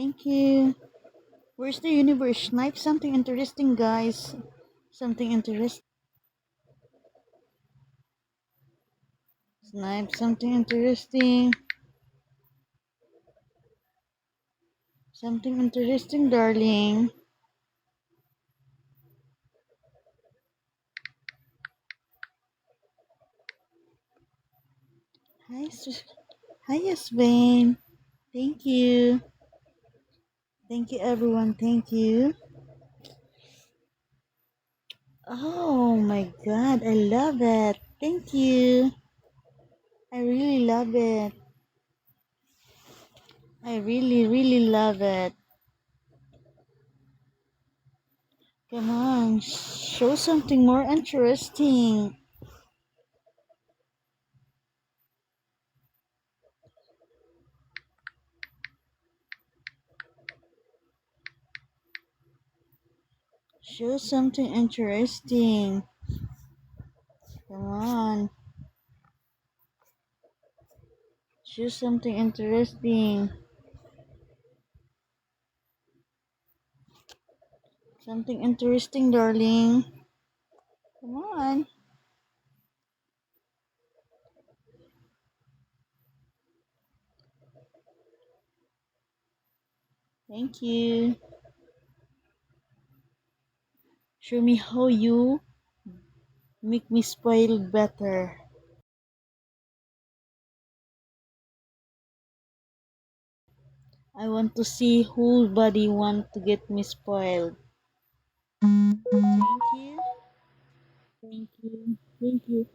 Thank you. Where's the universe? Snipe something interesting, guys. Something interesting. Snipe something interesting. Something interesting, darling. Hi, Hi, Yasmin. Thank you. Thank you, everyone. Thank you. Oh my God, I love it. Thank you. I really love it. I really, really love it. Come on, show something more interesting. Show something interesting. Come on. Show something interesting. Something interesting, darling. Come on. Thank you. Show me how you make me spoil better. I want to see whole body want to get me spoiled. Thank you. Thank you. Thank you.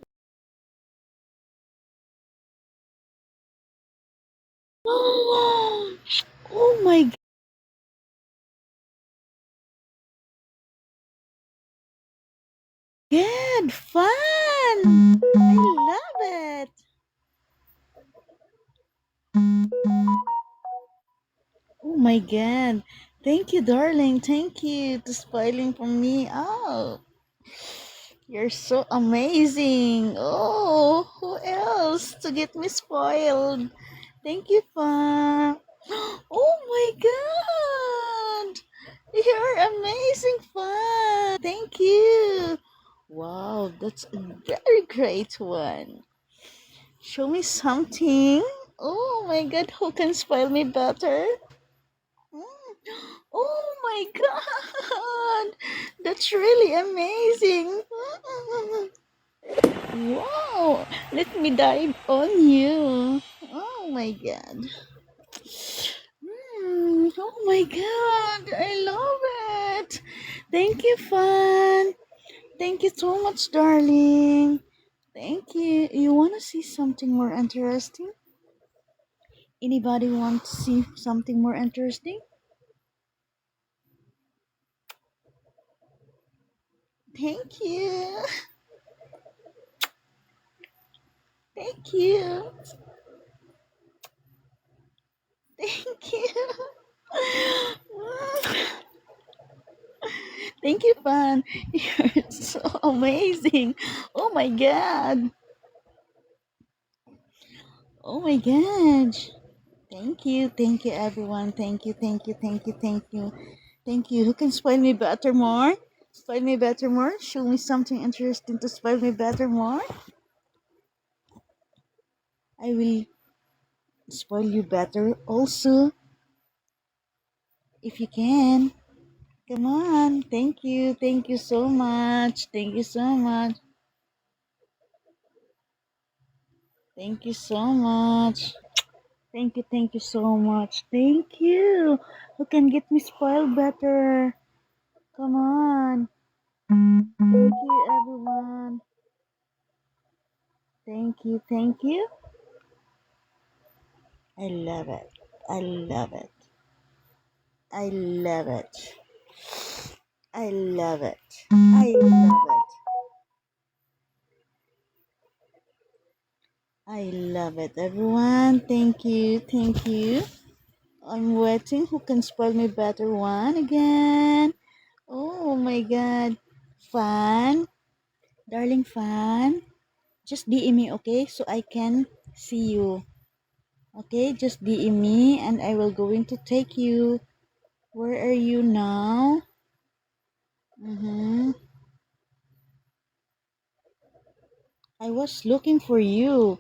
Oh my God, fun! I love it. Oh my God. Thank you, darling. Thank you to spoiling for me. Oh, you're so amazing. Oh, who else to get me spoiled? Thank you, Fa. Oh my God. You're amazing, Fa. Thank you. Wow, that's a very great one. Show me something. Oh my God, who can spoil me better? Mm. Oh my God, that's really amazing. Wow, let me dive on you. Oh my God. Oh my God, I love it. Thank you, Fun. Thank you so much, darling. Thank you. You want to see something more interesting? Anybody want to see something more interesting? Thank you. Thank you. Thank you. Thank you, Pan. You're so amazing. Oh my God. Oh my gosh. Thank you. Thank you, everyone. Thank you. Thank you. Thank you. Thank you. Thank you. Who can spoil me better more? Spoil me better more? Show me something interesting to spoil me better more? I will spoil you better also if you can. Come on. Thank you. Thank you so much. Thank you so much. Thank you so much. Thank you so much. Thank you. Who can get me spoiled better? Come on. Thank you, everyone. Thank you. I love it. I love it. I love it. I love it. I love it. I love it, everyone. Thank you. Thank you. I'm waiting. Who can spoil me better one again? Oh my God. Fun. Darling fan. Just DM me, okay? So I can see you. Okay, just DM me and I will going to take you. Where are you now? Mm-hmm. I was looking for you.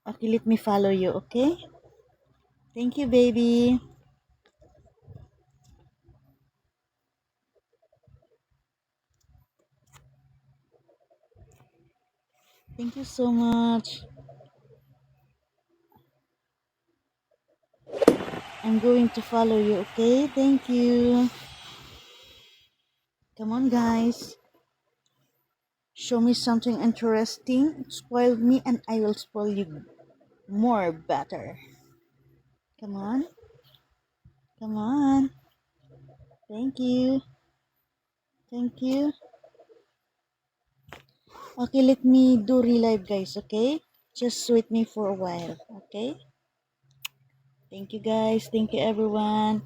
Okay, let me follow you, okay? Thank you, baby. Thank you so much. I'm going to follow you, okay? Thank you. Come on, guys. Show me something interesting. Spoil me and I will spoil you more better. Come on. Come on. Thank you. Thank you. Okay, let me do relive, guys, okay? Just wait me for a while, okay? Thank you, guys. Thank you, everyone.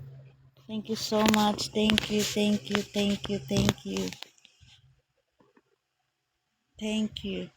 Thank you so much. Thank you, thank you, thank you, thank you. Thank you.